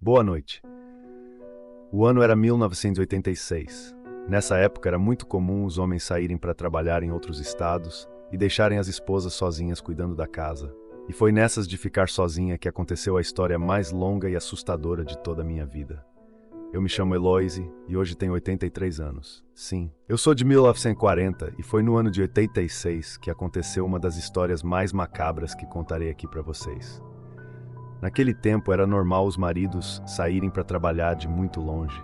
Boa noite. O ano era 1986. Nessa época era muito comum os homens saírem para trabalhar em outros estados e deixarem as esposas sozinhas cuidando da casa. E foi nessas de ficar sozinha que aconteceu a história mais longa e assustadora de toda a minha vida. Eu me chamo Eloise e hoje tenho 83 anos. Sim, eu sou de 1940 e foi no ano de 86 que aconteceu uma das histórias mais macabras que contarei aqui para vocês. Naquele tempo era normal os maridos saírem para trabalhar de muito longe,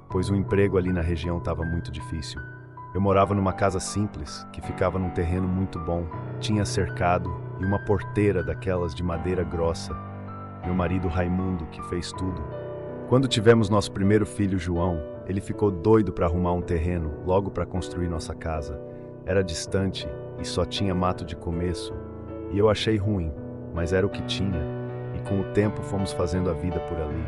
pois o emprego ali na região estava muito difícil. Eu morava numa casa simples, que ficava num terreno muito bom, tinha cercado e uma porteira daquelas de madeira grossa. Meu marido Raimundo, que fez tudo. Quando tivemos nosso primeiro filho, João, ele ficou doido para arrumar um terreno logo para construir nossa casa. Era distante e só tinha mato de começo, e eu achei ruim, mas era o que tinha. E com o tempo fomos fazendo a vida por ali.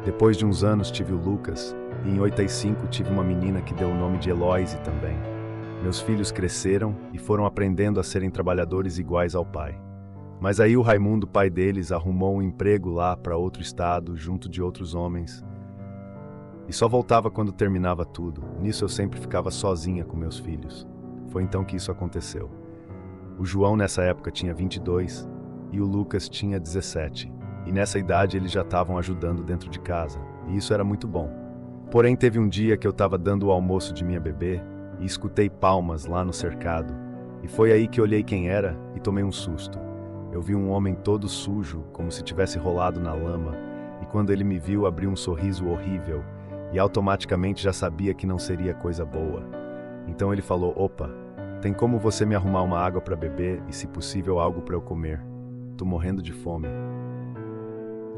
Depois de uns anos tive o Lucas, e em 85 tive uma menina que deu o nome de Eloise também. Meus filhos cresceram e foram aprendendo a serem trabalhadores iguais ao pai. Mas aí o Raimundo, pai deles, arrumou um emprego lá para outro estado, junto de outros homens. E só voltava quando terminava tudo. Nisso eu sempre ficava sozinha com meus filhos. Foi então que isso aconteceu. O João nessa época tinha 22 e o Lucas tinha 17. E nessa idade eles já estavam ajudando dentro de casa. E isso era muito bom. Porém teve um dia que eu estava dando o almoço de minha bebê e escutei palmas lá no cercado. E foi aí que olhei quem era e tomei um susto. Eu vi um homem todo sujo, como se tivesse rolado na lama, e quando ele me viu, abriu um sorriso horrível, e automaticamente já sabia que não seria coisa boa. Então ele falou: "Opa, tem como você me arrumar uma água para beber e, se possível, algo para eu comer? Tô morrendo de fome."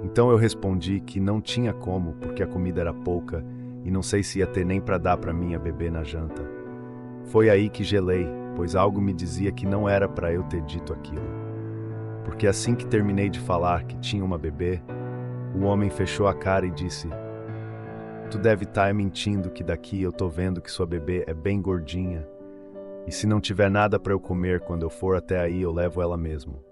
Então eu respondi que não tinha como, porque a comida era pouca, e não sei se ia ter nem para dar para minha bebê na janta. Foi aí que gelei, pois algo me dizia que não era para eu ter dito aquilo. Porque assim que terminei de falar que tinha uma bebê, o homem fechou a cara e disse: "Tu deve estar mentindo que daqui eu tô vendo que sua bebê é bem gordinha, e se não tiver nada para eu comer quando eu for até aí eu levo ela mesmo."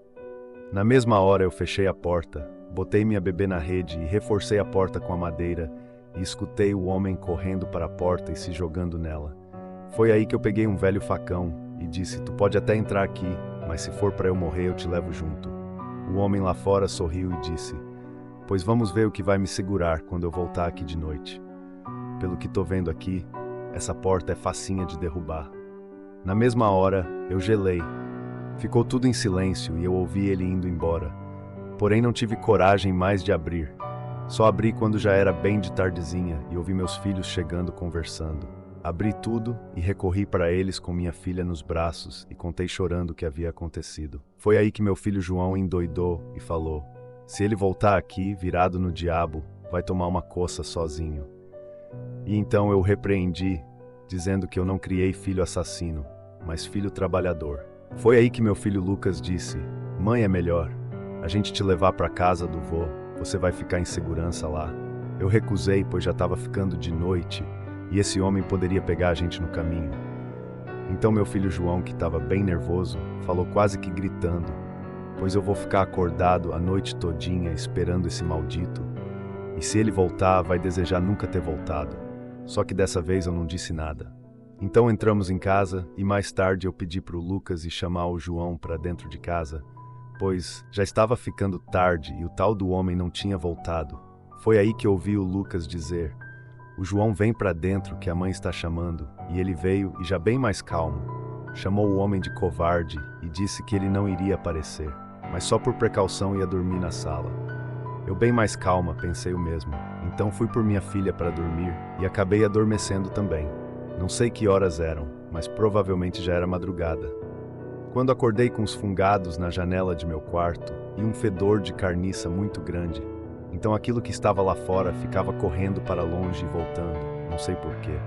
Na mesma hora eu fechei a porta, botei minha bebê na rede e reforcei a porta com a madeira e escutei o homem correndo para a porta e se jogando nela. Foi aí que eu peguei um velho facão e disse: "Tu pode até entrar aqui, mas se for para eu morrer eu te levo junto." O homem lá fora sorriu e disse: "Pois vamos ver o que vai me segurar quando eu voltar aqui de noite. Pelo que tô vendo aqui, essa porta é facinha de derrubar." Na mesma hora, eu gelei. Ficou tudo em silêncio e eu ouvi ele indo embora. Porém não tive coragem mais de abrir. Só abri quando já era bem de tardezinha e ouvi meus filhos chegando conversando. Abri tudo e recorri para eles com minha filha nos braços e contei chorando o que havia acontecido. Foi aí que meu filho João endoidou e falou: "Se ele voltar aqui, virado no diabo, vai tomar uma coça sozinho." E então eu o repreendi, dizendo que eu não criei filho assassino, mas filho trabalhador. Foi aí que meu filho Lucas disse: "Mãe, é melhor a gente te levar para casa do vô, você vai ficar em segurança lá." Eu recusei, pois já estava ficando de noite e esse homem poderia pegar a gente no caminho. Então meu filho João, que estava bem nervoso, falou quase que gritando: "Pois eu vou ficar acordado a noite todinha esperando esse maldito, e se ele voltar, vai desejar nunca ter voltado." Só que dessa vez eu não disse nada. Então entramos em casa e mais tarde eu pedi para o Lucas ir chamar o João para dentro de casa, pois já estava ficando tarde e o tal do homem não tinha voltado. Foi aí que eu ouvi o Lucas dizer: "O João vem para dentro que a mãe está chamando." E ele veio e já bem mais calmo, chamou o homem de covarde e disse que ele não iria aparecer, mas só por precaução ia dormir na sala. Eu bem mais calma pensei o mesmo, então fui por minha filha para dormir e acabei adormecendo também. Não sei que horas eram, mas provavelmente já era madrugada. Quando acordei com os fungados na janela de meu quarto e um fedor de carniça muito grande, então aquilo que estava lá fora ficava correndo para longe e voltando, não sei porquê.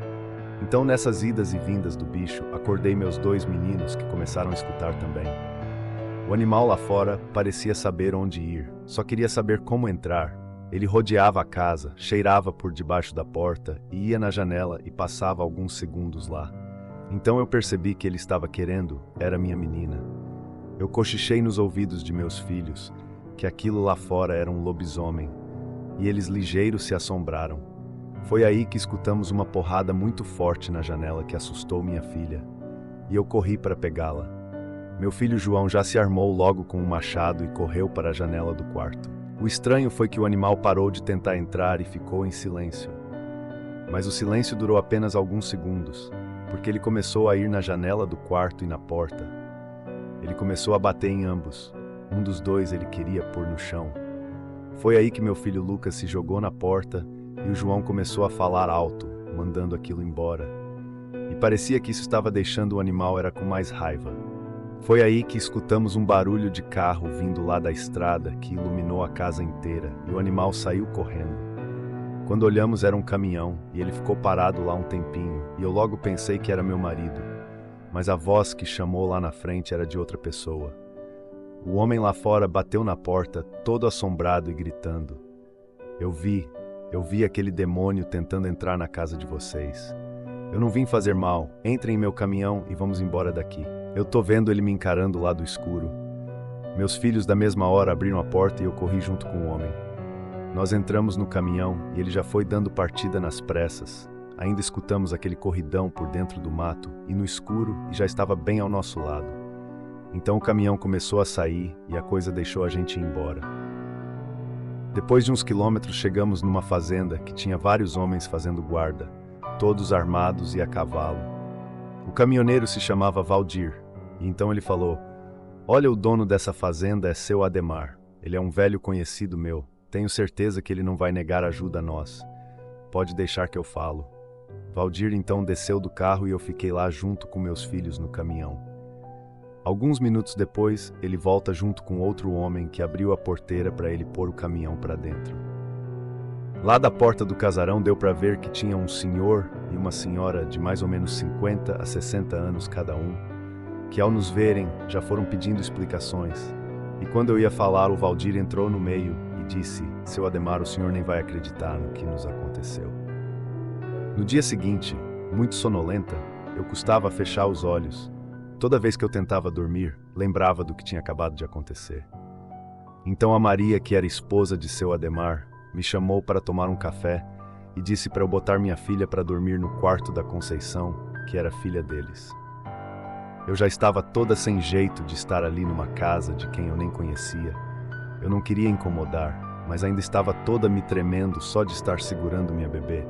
Então nessas idas e vindas do bicho, acordei meus 2 meninos que começaram a escutar também. O animal lá fora parecia saber onde ir, só queria saber como entrar. Ele rodeava a casa, cheirava por debaixo da porta e ia na janela e passava alguns segundos lá. Então eu percebi que ele estava querendo era minha menina. Eu cochichei nos ouvidos de meus filhos que aquilo lá fora era um lobisomem. e eles ligeiros se assombraram. Foi aí que escutamos uma porrada muito forte na janela que assustou minha filha, e eu corri para pegá-la. Meu filho João já se armou logo com um machado e correu para a janela do quarto. O estranho foi que o animal parou de tentar entrar e ficou em silêncio. Mas o silêncio durou apenas alguns segundos, porque ele começou a ir na janela do quarto e na porta. Ele começou a bater em ambos. Um dos dois ele queria pôr no chão. Foi aí que meu filho Lucas se jogou na porta e o João começou a falar alto, mandando aquilo embora. E parecia que isso estava deixando o animal era com mais raiva. Foi aí que escutamos um barulho de carro vindo lá da estrada que iluminou a casa inteira e o animal saiu correndo. Quando olhamos era um caminhão e ele ficou parado lá um tempinho e eu logo pensei que era meu marido, mas a voz que chamou lá na frente era de outra pessoa. O homem lá fora bateu na porta, todo assombrado e gritando: Eu vi aquele demônio tentando entrar na casa de vocês. Eu não vim fazer mal, entrem em meu caminhão e vamos embora daqui. Eu tô vendo ele me encarando lá do escuro. Meus filhos da mesma hora abriram a porta e eu corri junto com o homem. Nós entramos no caminhão e ele já foi dando partida nas pressas. Ainda escutamos aquele corridão por dentro do mato e no escuro e já estava bem ao nosso lado. Então o caminhão começou a sair e a coisa deixou a gente ir embora. Depois de uns quilômetros chegamos numa fazenda que tinha vários homens fazendo guarda, todos armados e a cavalo. O caminhoneiro se chamava Valdir, e então ele falou: Olha, o dono dessa fazenda é seu Ademar. Ele é um velho conhecido meu. Tenho certeza que ele não vai negar ajuda a nós. Pode deixar que eu falo. Valdir então desceu do carro e eu fiquei lá junto com meus filhos no caminhão. Alguns minutos depois, ele volta junto com outro homem que abriu a porteira para ele pôr o caminhão para dentro. Lá da porta do casarão deu para ver que tinha um senhor e uma senhora de mais ou menos 50 a 60 anos cada um, que ao nos verem já foram pedindo explicações. E quando eu ia falar, o Valdir entrou no meio e disse: Seu Ademar, o senhor nem vai acreditar no que nos aconteceu. No dia seguinte, muito sonolenta, eu custava fechar os olhos. Toda vez que eu tentava dormir, lembrava do que tinha acabado de acontecer. Então a Maria, que era esposa de seu Ademar, me chamou para tomar um café e disse para eu botar minha filha para dormir no quarto da Conceição, que era filha deles. Eu já estava toda sem jeito de estar ali numa casa de quem eu nem conhecia. Eu não queria incomodar, mas ainda estava toda me tremendo só de estar segurando minha bebê.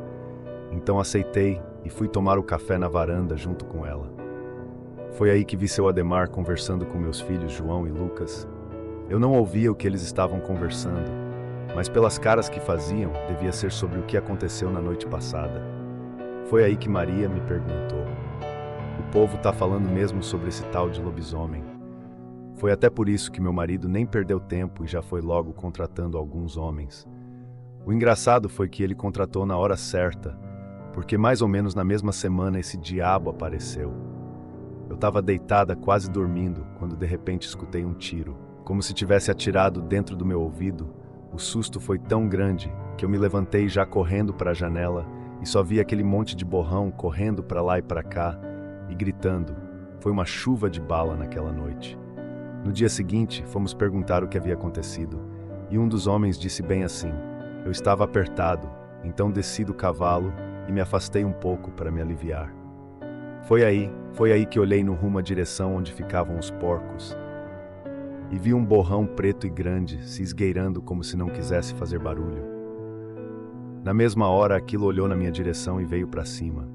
Então aceitei e fui tomar o café na varanda junto com ela. Foi aí que vi seu Ademar conversando com meus filhos João e Lucas. Eu não ouvia o que eles estavam conversando, mas pelas caras que faziam, devia ser sobre o que aconteceu na noite passada. Foi aí que Maria me perguntou: O povo tá falando mesmo sobre esse tal de lobisomem? Foi até por isso que meu marido nem perdeu tempo e já foi logo contratando alguns homens. O engraçado foi que ele contratou na hora certa, porque mais ou menos na mesma semana esse diabo apareceu. Eu estava deitada quase dormindo quando de repente escutei um tiro, como se tivesse atirado dentro do meu ouvido. O susto foi tão grande que eu me levantei já correndo para a janela e só vi aquele monte de borrão correndo para lá e para cá e gritando. Foi uma chuva de bala naquela noite. No dia seguinte, fomos perguntar o que havia acontecido e um dos homens disse bem assim: Eu estava apertado, então desci do cavalo e me afastei um pouco para me aliviar. Foi aí que olhei no rumo à direção onde ficavam os porcos e vi um borrão preto e grande se esgueirando como se não quisesse fazer barulho. Na mesma hora, aquilo olhou na minha direção e veio para cima.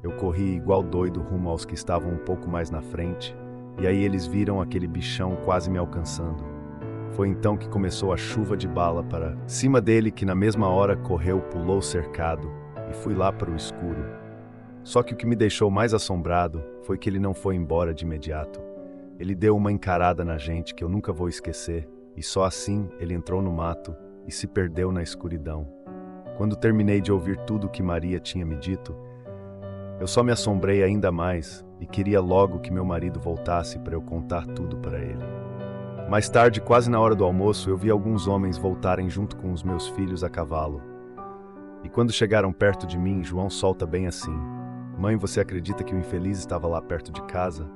Eu corri igual doido rumo aos que estavam um pouco mais na frente, e aí eles viram aquele bichão quase me alcançando. Foi então que começou a chuva de bala para cima dele, que na mesma hora correu, pulou o cercado e fui lá para o escuro. Só que o que me deixou mais assombrado foi que ele não foi embora de imediato. Ele deu uma encarada na gente que eu nunca vou esquecer, e só assim ele entrou no mato e se perdeu na escuridão. Quando terminei de ouvir tudo o que Maria tinha me dito, eu só me assombrei ainda mais e queria logo que meu marido voltasse para eu contar tudo para ele. Mais tarde, quase na hora do almoço, eu vi alguns homens voltarem junto com os meus filhos a cavalo. E quando chegaram perto de mim, João solta bem assim: Mãe, você acredita que o infeliz estava lá perto de casa?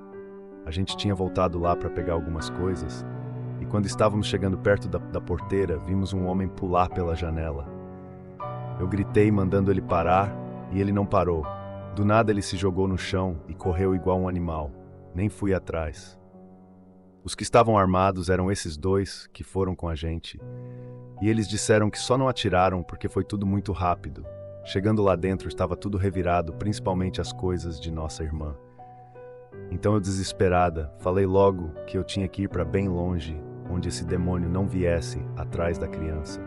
A gente tinha voltado lá para pegar algumas coisas, e quando estávamos chegando perto da porteira, vimos um homem pular pela janela. Eu gritei mandando ele parar, e ele não parou. Do nada ele se jogou no chão e correu igual um animal. Nem fui atrás. Os que estavam armados eram esses dois que foram com a gente. E eles disseram que só não atiraram porque foi tudo muito rápido. Chegando lá dentro estava tudo revirado, principalmente as coisas de nossa irmã. Então eu, desesperada, falei logo que eu tinha que ir para bem longe, onde esse demônio não viesse atrás da criança.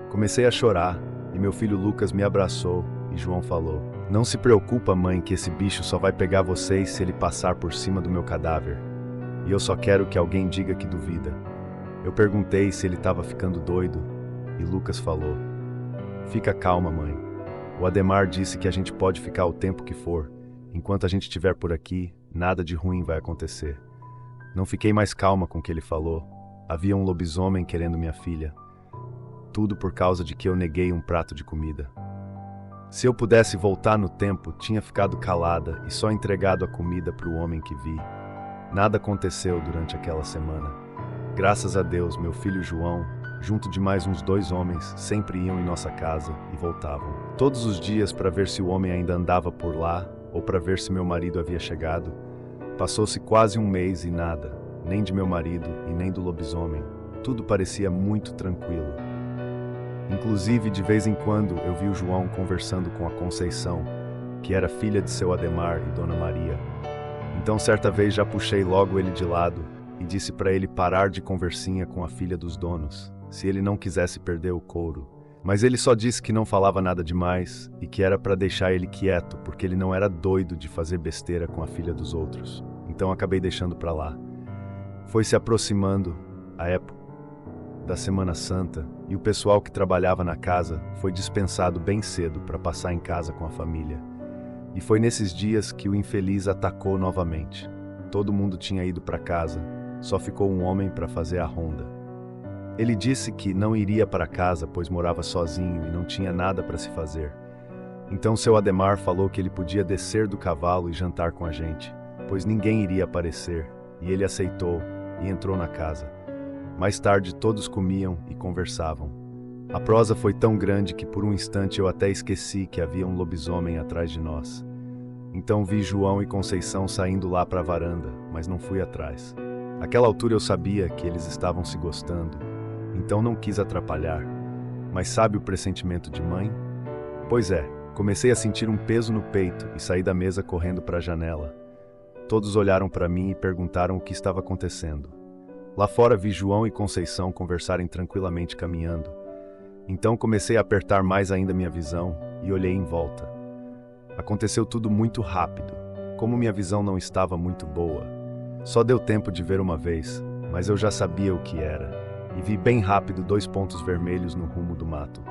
Comecei a chorar e meu filho Lucas me abraçou e João falou: "Não se preocupa, mãe, que esse bicho só vai pegar vocês se ele passar por cima do meu cadáver. E eu só quero que alguém diga que duvida." Eu perguntei se ele estava ficando doido e Lucas falou: "Fica calma, mãe. O Ademar disse que a gente pode ficar o tempo que for. Enquanto a gente estiver por aqui, nada de ruim vai acontecer." Não fiquei mais calma com o que ele falou. Havia um lobisomem querendo minha filha. Tudo por causa de que eu neguei um prato de comida. Se eu pudesse voltar no tempo, tinha ficado calada e só entregado a comida para o homem que vi. Nada aconteceu durante aquela semana. Graças a Deus, meu filho João, junto de mais uns 2 homens, sempre iam em nossa casa e voltavam. Todos os dias para ver se o homem ainda andava por lá ou para ver se meu marido havia chegado. Passou-se quase um mês e nada, nem de meu marido e nem do lobisomem. Tudo parecia muito tranquilo. Inclusive, de vez em quando, eu vi o João conversando com a Conceição, que era filha de seu Ademar e Dona Maria. Então, certa vez, já puxei logo ele de lado e disse para ele parar de conversinha com a filha dos donos, se ele não quisesse perder o couro. Mas ele só disse que não falava nada demais e que era para deixar ele quieto, porque ele não era doido de fazer besteira com a filha dos outros. Então acabei deixando para lá. Foi se aproximando a época da Semana Santa e o pessoal que trabalhava na casa foi dispensado bem cedo para passar em casa com a família. E foi nesses dias que o infeliz atacou novamente. Todo mundo tinha ido para casa, só ficou um homem para fazer a ronda. Ele disse que não iria para casa, pois morava sozinho e não tinha nada para se fazer. Então seu Ademar falou que ele podia descer do cavalo e jantar com a gente, pois ninguém iria aparecer, e ele aceitou e entrou na casa. Mais tarde todos comiam e conversavam. A prosa foi tão grande que por um instante eu até esqueci que havia um lobisomem atrás de nós. Então vi João e Conceição saindo lá para a varanda, mas não fui atrás. Àquela altura eu sabia que eles estavam se gostando, então não quis atrapalhar. Mas sabe o pressentimento de mãe? Pois é, comecei a sentir um peso no peito e saí da mesa correndo para a janela. Todos olharam para mim e perguntaram o que estava acontecendo. Lá fora vi João e Conceição conversarem tranquilamente caminhando. Então comecei a apertar mais ainda minha visão e olhei em volta. Aconteceu tudo muito rápido. Como minha visão não estava muito boa, só deu tempo de ver uma vez, mas eu já sabia o que era. E vi bem rápido 2 pontos vermelhos no rumo do mato.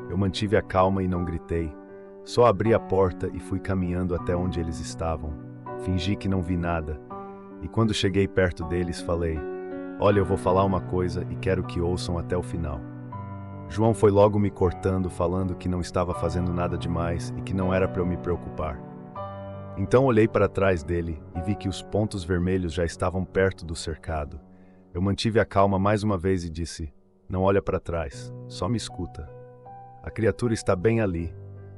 Eu mantive a calma e não gritei. Só abri a porta e fui caminhando até onde eles estavam. Fingi que não vi nada. E quando cheguei perto deles, falei: "Olha, eu vou falar uma coisa e quero que ouçam até o final." João foi logo me cortando, falando que não estava fazendo nada demais e que não era para eu me preocupar. Então olhei para trás dele e vi que os pontos vermelhos já estavam perto do cercado. Eu mantive a calma mais uma vez e disse: "Não olha para trás, só me escuta. A criatura está bem ali.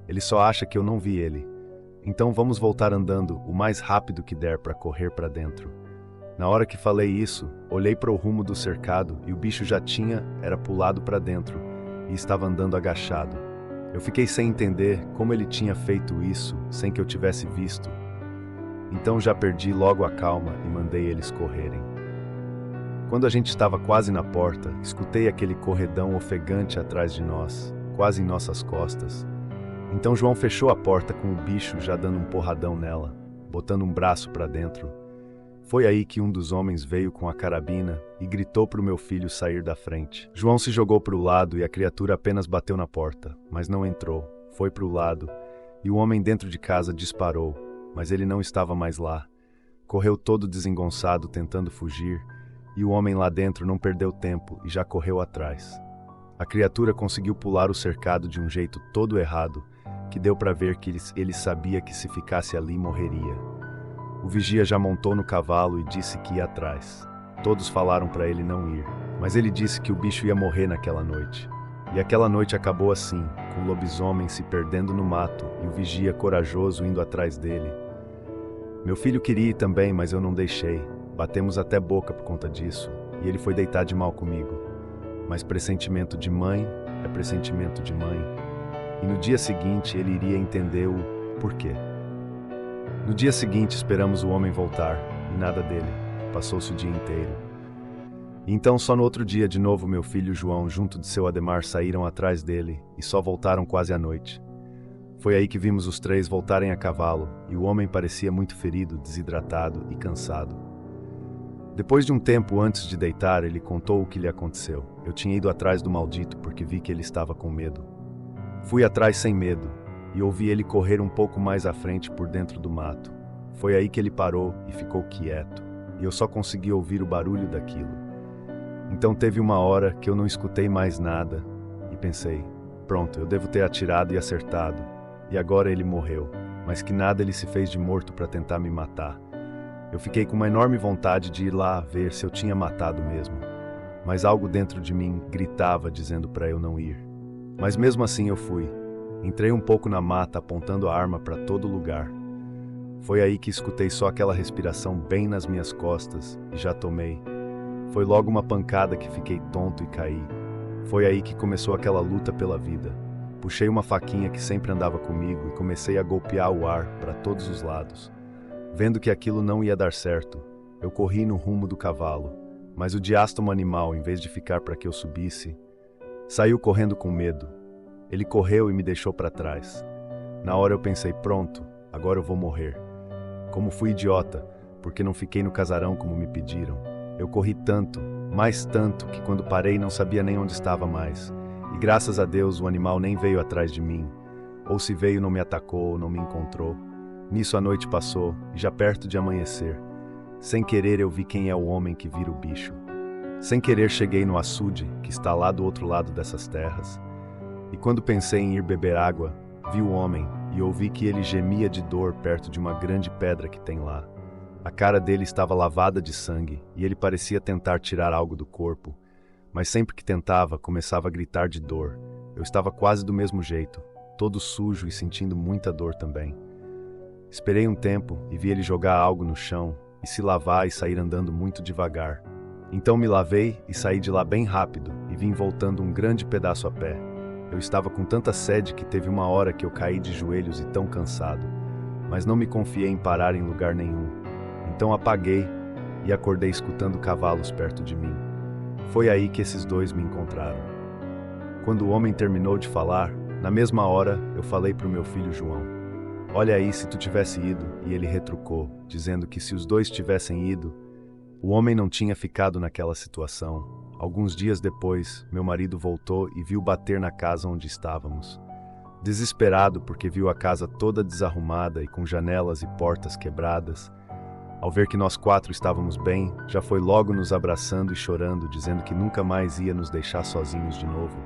Ele só acha que eu não vi ele. Então vamos voltar andando o mais rápido que der para correr para dentro." Na hora que falei isso, olhei para o rumo do cercado e o bicho já era pulado para dentro e estava andando agachado. Eu fiquei sem entender como ele tinha feito isso sem que eu tivesse visto. Então já perdi logo a calma e mandei eles correrem. Quando a gente estava quase na porta, escutei aquele corredão ofegante atrás de nós, quase em nossas costas. Então João fechou a porta com o bicho já dando um porradão nela, botando um braço para dentro. Foi aí que um dos homens veio com a carabina e gritou para o meu filho sair da frente. João se jogou para o lado e a criatura apenas bateu na porta, mas não entrou. Foi para o lado e o homem dentro de casa disparou, mas ele não estava mais lá. Correu todo desengonçado tentando fugir e o homem lá dentro não perdeu tempo e já correu atrás. A criatura conseguiu pular o cercado de um jeito todo errado, que deu para ver que ele sabia que se ficasse ali morreria. O vigia já montou no cavalo e disse que ia atrás. Todos falaram para ele não ir, mas ele disse que o bicho ia morrer naquela noite. E aquela noite acabou assim, com um lobisomem se perdendo no mato e o vigia corajoso indo atrás dele. Meu filho queria ir também, mas eu não deixei. Batemos até boca por conta disso, e ele foi deitar de mal comigo. Mas pressentimento de mãe é pressentimento de mãe. E no dia seguinte ele iria entender o porquê. No dia seguinte esperamos o homem voltar, e nada dele. Passou-se o dia inteiro. E então só no outro dia de novo meu filho João junto de seu Ademar saíram atrás dele e só voltaram quase à noite. Foi aí que vimos os três voltarem a cavalo, e o homem parecia muito ferido, desidratado e cansado. Depois de um tempo antes de deitar, ele contou o que lhe aconteceu. Eu tinha ido atrás do maldito porque vi que ele estava com medo. Fui atrás sem medo, e ouvi ele correr um pouco mais à frente por dentro do mato. Foi aí que ele parou e ficou quieto, e eu só consegui ouvir o barulho daquilo. Então teve uma hora que eu não escutei mais nada, e pensei, pronto, eu devo ter atirado e acertado, e agora ele morreu, mas que nada ele se fez de morto para tentar me matar. Eu fiquei com uma enorme vontade de ir lá ver se eu tinha matado mesmo, mas algo dentro de mim gritava dizendo para eu não ir. Mas mesmo assim eu fui. Entrei um pouco na mata apontando a arma para todo lugar. Foi aí que escutei só aquela respiração bem nas minhas costas e já tomei. Foi logo uma pancada que fiquei tonto e caí. Foi aí que começou aquela luta pela vida. Puxei uma faquinha que sempre andava comigo e comecei a golpear o ar para todos os lados. Vendo que aquilo não ia dar certo, eu corri no rumo do cavalo, mas o diástomo animal, em vez de ficar para que eu subisse, saiu correndo com medo. Ele correu e me deixou para trás. Na hora eu pensei, pronto, agora eu vou morrer. Como fui idiota, porque não fiquei no casarão como me pediram. Eu corri tanto, mais tanto, que quando parei não sabia nem onde estava mais. E graças a Deus o animal nem veio atrás de mim. Ou se veio não me atacou, não me encontrou. Nisso a noite passou, e já perto de amanhecer. Sem querer eu vi quem é o homem que vira o bicho. Sem querer cheguei no açude, que está lá do outro lado dessas terras. E quando pensei em ir beber água, vi o homem e ouvi que ele gemia de dor perto de uma grande pedra que tem lá. A cara dele estava lavada de sangue e ele parecia tentar tirar algo do corpo, mas sempre que tentava, começava a gritar de dor. Eu estava quase do mesmo jeito, todo sujo e sentindo muita dor também. Esperei um tempo e vi ele jogar algo no chão e se lavar e sair andando muito devagar. Então me lavei e saí de lá bem rápido e vim voltando um grande pedaço a pé. Eu estava com tanta sede que teve uma hora que eu caí de joelhos e tão cansado, mas não me confiei em parar em lugar nenhum. Então apaguei e acordei escutando cavalos perto de mim. Foi aí que esses dois me encontraram. Quando o homem terminou de falar, na mesma hora eu falei para o meu filho João, olha aí se tu tivesse ido, e ele retrucou, dizendo que se os dois tivessem ido, o homem não tinha ficado naquela situação. Alguns dias depois, meu marido voltou e viu bater na casa onde estávamos. Desesperado porque viu a casa toda desarrumada e com janelas e portas quebradas, ao ver que nós quatro estávamos bem, já foi logo nos abraçando e chorando, dizendo que nunca mais ia nos deixar sozinhos de novo.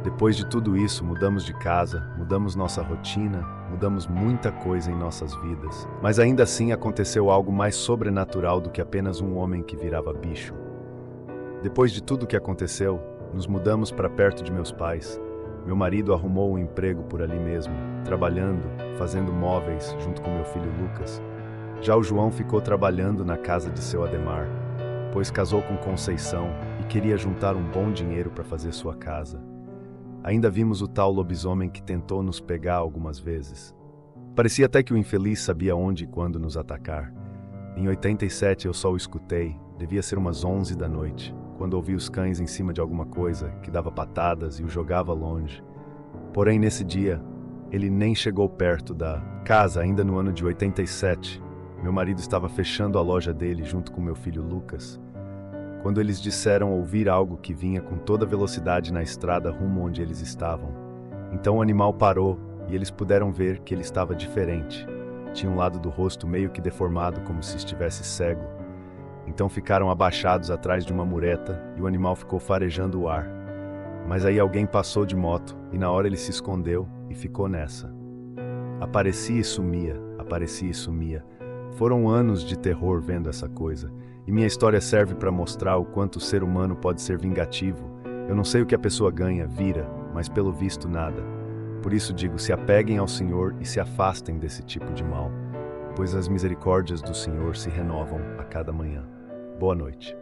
Depois de tudo isso, mudamos de casa, mudamos nossa rotina, mudamos muita coisa em nossas vidas. Mas ainda assim aconteceu algo mais sobrenatural do que apenas um homem que virava bicho. Depois de tudo o que aconteceu, nos mudamos para perto de meus pais. Meu marido arrumou um emprego por ali mesmo, trabalhando, fazendo móveis junto com meu filho Lucas. Já o João ficou trabalhando na casa de seu Ademar, pois casou com Conceição e queria juntar um bom dinheiro para fazer sua casa. Ainda vimos o tal lobisomem que tentou nos pegar algumas vezes. Parecia até que o infeliz sabia onde e quando nos atacar. Em 87 eu só o escutei, devia ser umas 11 da noite, quando ouvi os cães em cima de alguma coisa que dava patadas e o jogava longe. Porém, nesse dia, ele nem chegou perto da casa, ainda no ano de 87. Meu marido estava fechando a loja dele junto com meu filho Lucas, quando eles disseram ouvir algo que vinha com toda velocidade na estrada rumo onde eles estavam. Então o animal parou e eles puderam ver que ele estava diferente. Tinha um lado do rosto meio que deformado, como se estivesse cego. Então ficaram abaixados atrás de uma mureta e o animal ficou farejando o ar. Mas aí alguém passou de moto e na hora ele se escondeu e ficou nessa. Aparecia e sumia, aparecia e sumia. Foram anos de terror vendo essa coisa. E minha história serve para mostrar o quanto o ser humano pode ser vingativo. Eu não sei o que a pessoa ganha, vira, mas pelo visto nada. Por isso digo, se apeguem ao Senhor e se afastem desse tipo de mal, pois as misericórdias do Senhor se renovam a cada manhã. Boa noite.